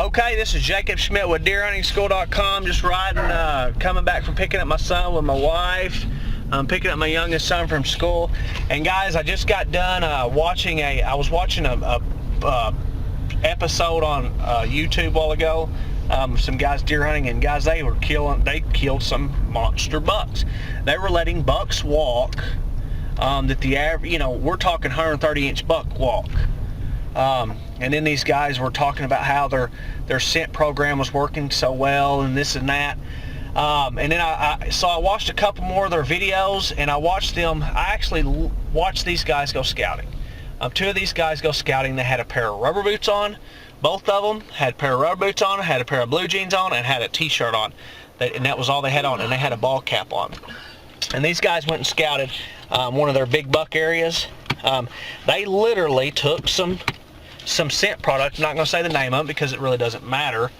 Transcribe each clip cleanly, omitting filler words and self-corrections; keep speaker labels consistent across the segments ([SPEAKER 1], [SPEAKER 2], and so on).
[SPEAKER 1] Okay, this is Jacob Schmidt with DeerHuntingSchool.com. Just riding, coming back from picking up my son with my wife. I'm picking up my youngest son from school. And guys, I just got done watching a episode on YouTube a while ago. Some guys deer hunting, and guys, they killed some monster bucks. They were letting bucks walk that the average, we're talking 130-inch buck walk. And then these guys were talking about how their scent program was working so well and this and that. And then I watched a couple more of their videos, and I actually watched these guys go scouting. Two of these guys go scouting. They had a pair of rubber boots on. Both of them had a pair of rubber boots on, had a pair of blue jeans on, and had a t-shirt on. And that was all they had on, and they had a ball cap on. And these guys went and scouted one of their big buck areas. They literally took some scent product. I'm not going to say the name of it because it really doesn't matter.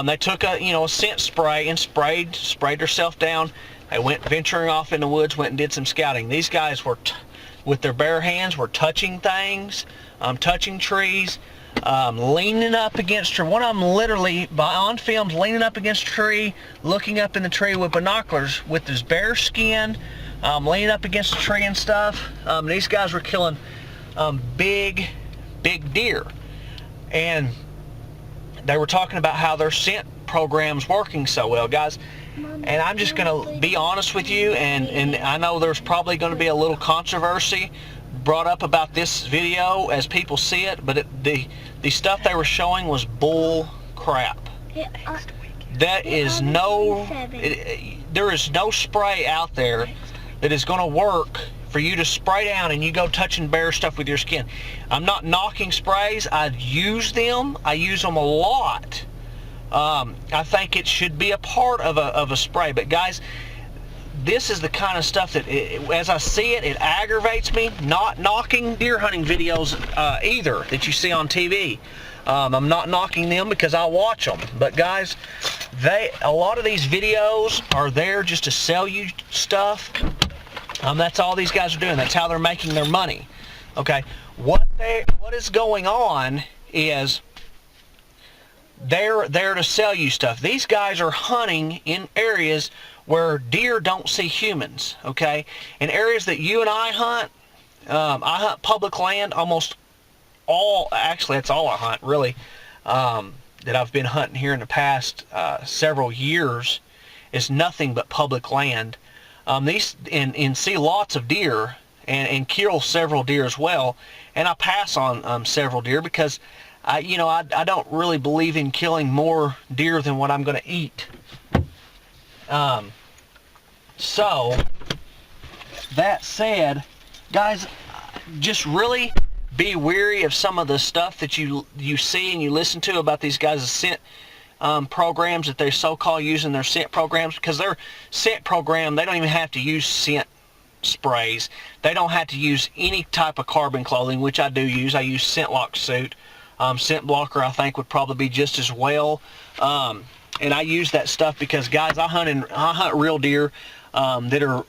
[SPEAKER 1] They took a scent spray and sprayed themselves down. They went venturing off in the woods, went and did some scouting. These guys were, with their bare hands, were touching things, touching trees, leaning up against a tree. One of them literally, on film, leaning up against a tree, looking up in the tree with binoculars, with his bare skin, leaning up against a tree and stuff. These guys were killing big deer, and they were talking about how their scent program's working so well, guys. And I'm just gonna be honest with you, and I know there's probably going to be a little controversy brought up about this video as people see it, but the stuff they were showing was bull crap. There is no spray out there that is going to work for you to spray down and you go touching bare stuff with your skin. I'm not knocking sprays. I use them. I use them a lot. I think it should be a part of a spray. But guys, this is the kind of stuff that, as I see it, it aggravates me. Not knocking deer hunting videos either that you see on TV. I'm not knocking them because I watch them. But guys, a lot of these videos are there just to sell you stuff. That's all these guys are doing. That's how they're making their money. Okay, what is going on is they're there to sell you stuff. These guys are hunting in areas where deer don't see humans. Okay, in areas that you and I hunt public land almost all. Actually, that's all I hunt really. That I've been hunting here in the past several years is nothing but public land. And see lots of deer and kill several deer as well, and I pass on several deer because I don't really believe in killing more deer than what I'm going to eat. So that said, guys, just really be wary of some of the stuff that you see and you listen to about these guys' scent programs that they so-called using their scent programs, because their scent program, they don't even have to use scent sprays. They don't have to use any type of carbon clothing, which I do use. I use Scent Lock suit. Scent blocker I think would probably be just as well. And I use that stuff because, guys, I hunt real deer that are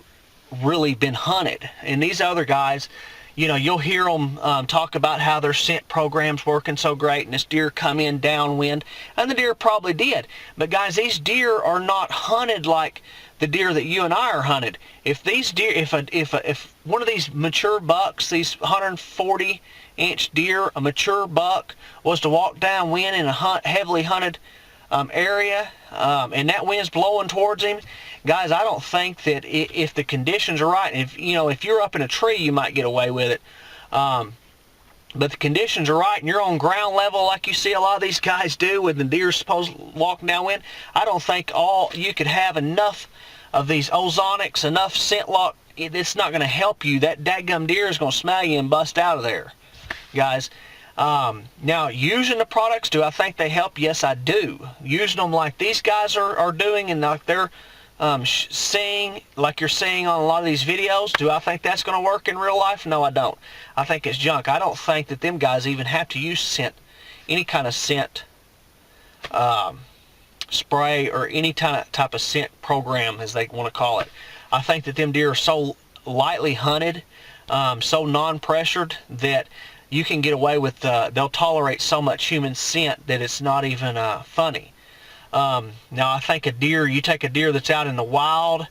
[SPEAKER 1] really been hunted. And these other guys, you'll hear them talk about how their scent program's working so great, and this deer come in downwind, and the deer probably did. But guys, these deer are not hunted like the deer that you and I are hunted. If these deer, if one of these mature bucks, these 140-inch deer, a mature buck, was to walk downwind in a heavily hunted area, and that wind's blowing towards him, guys, I don't think that if the conditions are right, if you're up in a tree, you might get away with it. But the conditions are right and you're on ground level like you see a lot of these guys do with the deer supposed walking downwind, I don't think you could have enough of these ozonics, enough scent lock. It's not going to help you. That dadgum deer is going to smell you and bust out of there, guys. Now, using the products, do I think they help? Yes, I do. Using them like these guys are doing, and like they're seeing, like you're seeing on a lot of these videos, do I think that's going to work in real life? No, I don't. I think it's junk. I don't think that them guys even have to use scent, any kind of scent spray or any type of scent program, as they want to call it. I think that them deer are so lightly hunted, so non-pressured, that you can get away with, they'll tolerate so much human scent that it's not even funny. Now I think a deer, you take a deer that's out in the wild,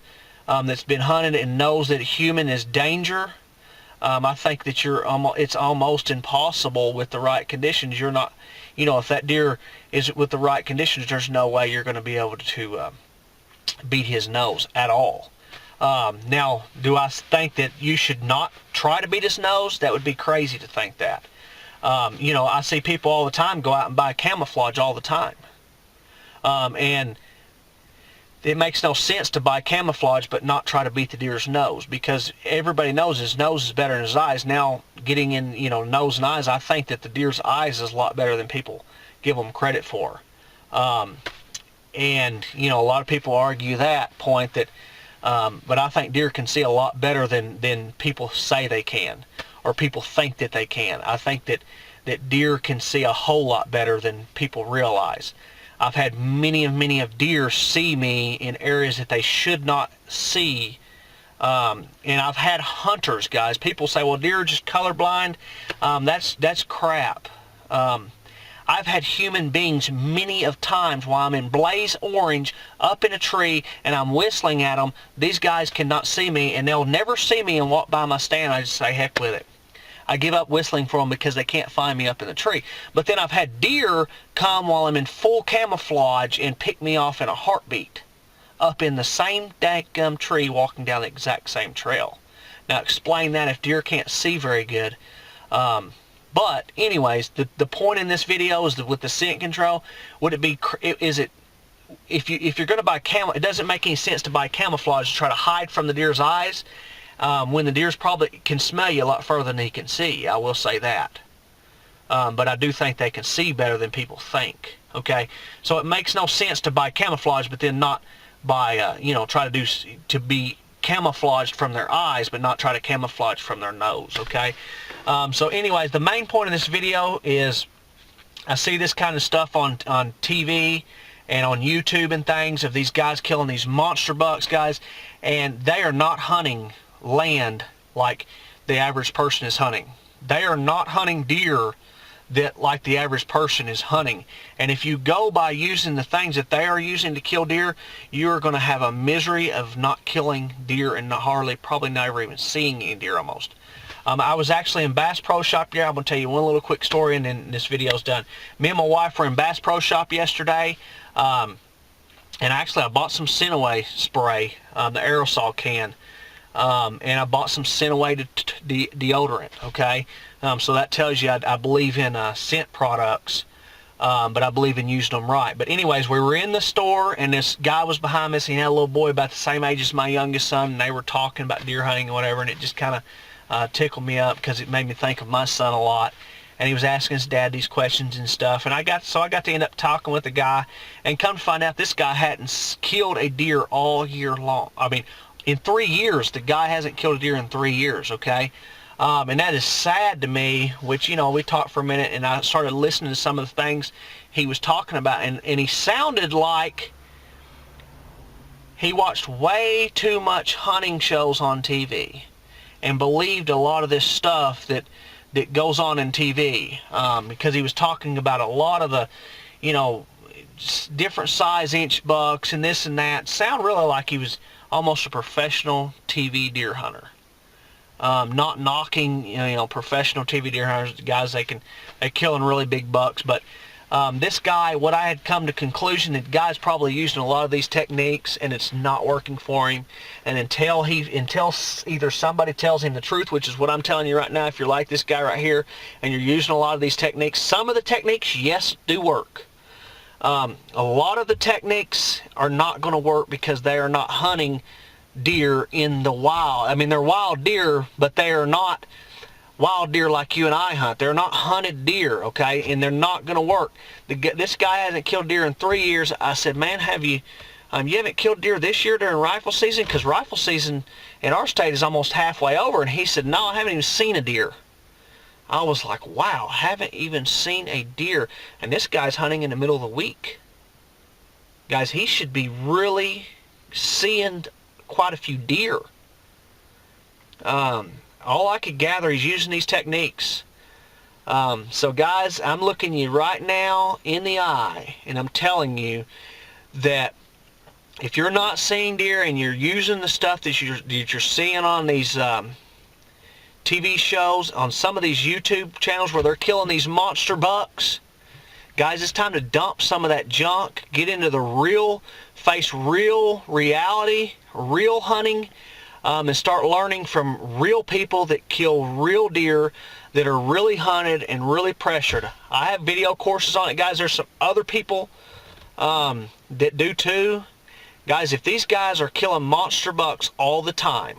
[SPEAKER 1] that's been hunted and knows that a human is danger, I think that it's almost impossible with the right conditions. You're not, if that deer is with the right conditions, there's no way you're going to be able to beat his nose at all. Now, do I think that you should not try to beat his nose? That would be crazy to think that. I see people all the time go out and buy camouflage all the time. And it makes no sense to buy camouflage but not try to beat the deer's nose, because everybody knows his nose is better than his eyes. Now, getting in, nose and eyes, I think that the deer's eyes is a lot better than people give them credit for. And, a lot of people argue that point, that but I think deer can see a lot better than people say they can, or people think that they can. I think that deer can see a whole lot better than people realize. I've had many of deer see me in areas that they should not see. And I've had hunters, guys. People say, well, deer are just colorblind. That's crap. I've had human beings many of times while I'm in blaze orange up in a tree and I'm whistling at them. These guys cannot see me, and they'll never see me and walk by my stand. I just say, heck with it. I give up whistling for them because they can't find me up in the tree. But then I've had deer come while I'm in full camouflage and pick me off in a heartbeat up in the same daggum tree, walking down the exact same trail. Now explain that if deer can't see very good. But anyways, the point in this video is that with the scent control, if you're going to buy it doesn't make any sense to buy camouflage to try to hide from the deer's eyes, when the deer's probably can smell you a lot further than he can see. I will say that. But I do think they can see better than people think. Okay, so it makes no sense to buy camouflage, but then not buy, try to be camouflaged from their eyes, but not try to camouflage from their nose. Okay. So anyways, the main point of this video is I see this kind of stuff on TV and on YouTube and things of these guys killing these monster bucks, guys, and they are not hunting land like the average person is hunting. They are not hunting deer that like the average person is hunting. And if you go by using the things that they are using to kill deer, you're going to have a misery of not killing deer and probably never even seeing any deer almost. I was actually in Bass Pro Shop here. I'm going to tell you one little quick story and then this video's done. Me and my wife were in Bass Pro Shop yesterday, and actually I bought some Scent-Away spray, the aerosol can, and I bought some Scent-Away deodorant, okay? So that tells you I believe in scent products, but I believe in using them right. But anyways, we were in the store, and this guy was behind us. He had a little boy about the same age as my youngest son, and they were talking about deer hunting and whatever, and it just kind of tickled me up because it made me think of my son a lot. And he was asking his dad these questions and stuff, and I got to end up talking with the guy, and come to find out this guy hadn't killed a deer all year long. I mean, in 3 years, the guy hasn't killed a deer in 3 years, okay? And that is sad to me, which, we talked for a minute, and I started listening to some of the things he was talking about, and he sounded like he watched way too much hunting shows on TV and believed a lot of this stuff that goes on in TV, because he was talking about a lot of the, different size inch bucks and this and that. Sound really like he was almost a professional TV deer hunter. Not knocking, professional TV deer hunters, guys, they killing really big bucks, but this guy, what I had come to conclusion, that guy's probably using a lot of these techniques and it's not working for him. And until either somebody tells him the truth, which is what I'm telling you right now, if you're like this guy right here and you're using a lot of these techniques, some of the techniques, yes, do work. A lot of the techniques are not going to work because they are not hunting deer in the wild. I mean, they're wild deer, but they are not wild deer like you and I hunt. They're not hunted deer, okay? And they're not going to work. This guy hasn't killed deer in 3 years. I said, man, you haven't killed deer this year during rifle season? Because rifle season in our state is almost halfway over. And he said, no, I haven't even seen a deer. I was like, wow, haven't even seen a deer. And this guy's hunting in the middle of the week. Guys, he should be really seeing quite a few deer. All I could gather, he's using these techniques. So guys, I'm looking you right now in the eye, and I'm telling you that if you're not seeing deer and you're using the stuff that you're seeing on these TV shows, on some of these YouTube channels where they're killing these monster bucks, guys, it's time to dump some of that junk, get into the real, face real reality, real hunting, and start learning from real people that kill real deer that are really hunted and really pressured. I have video courses on it, guys. There's some other people that do too. Guys, if these guys are killing monster bucks all the time,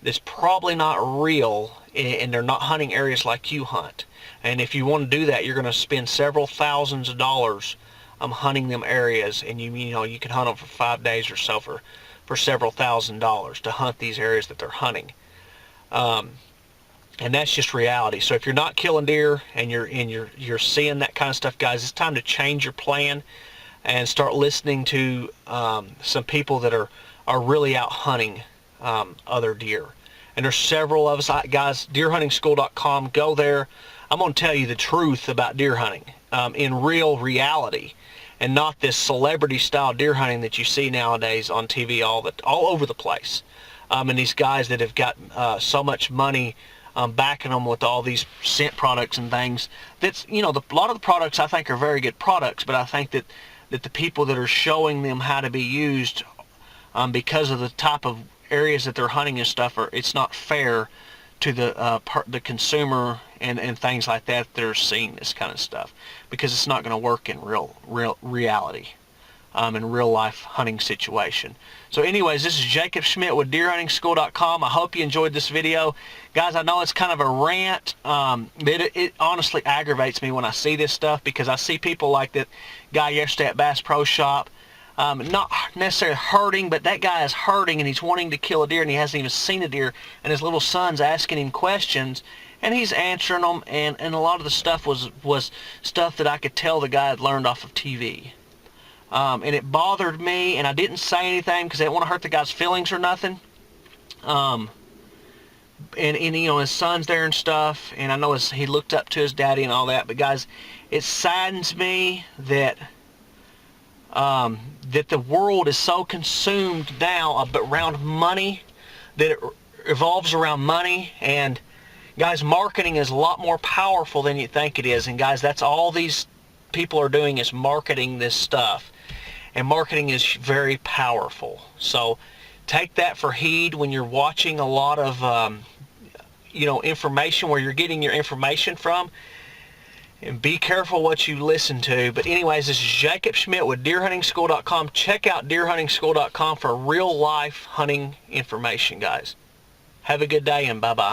[SPEAKER 1] it's probably not real, and they're not hunting areas like you hunt. And if you want to do that, you're going to spend several thousands of dollars hunting them areas, and you know you can hunt them for 5 days or so for several $1,000s to hunt these areas that they're hunting. And that's just reality. So if you're not killing deer and you're seeing that kind of stuff, guys, it's time to change your plan and start listening to some people that are really out hunting other deer. And there's several of us, guys. Deerhuntingschool.com. Go there. I'm going to tell you the truth about deer hunting in real reality, and not this celebrity style deer hunting that you see nowadays on TV all over the place. And these guys that have got so much money backing them with all these scent products and things. That's, you know, a lot of the products I think are very good products, but I think that the people that are showing them how to be used, because of the type of areas that they're hunting and stuff, it's not fair to the consumer and things like that. They're seeing this kind of stuff because it's not going to work in real reality, in real life hunting situation. So anyways, this is Jacob Schmidt with deerhuntingschool.com. I hope you enjoyed this video. Guys, I know it's kind of a rant. It honestly aggravates me when I see this stuff, because I see people like that guy yesterday at Bass Pro Shop, not necessarily hurting, but that guy is hurting and he's wanting to kill a deer and he hasn't even seen a deer, and his little son's asking him questions and he's answering them, and a lot of the stuff was stuff that I could tell the guy had learned off of TV. And it bothered me, and I didn't say anything because I didn't want to hurt the guy's feelings or nothing. And you know, his son's there and stuff, and I know he looked up to his daddy and all that. But guys, it saddens me that that the world is so consumed now around money, that it revolves around money. And guys, marketing is a lot more powerful than you think it is. And guys, that's all these people are doing, is marketing this stuff. And marketing is very powerful. So take that for heed when you're watching a lot of you know, information, where you're getting your information from, and be careful what you listen to. But anyways, this is Jacob Schmidt with deerhuntingschool.com. Check out deerhuntingschool.com for real life hunting information, guys. Have a good day, and bye-bye.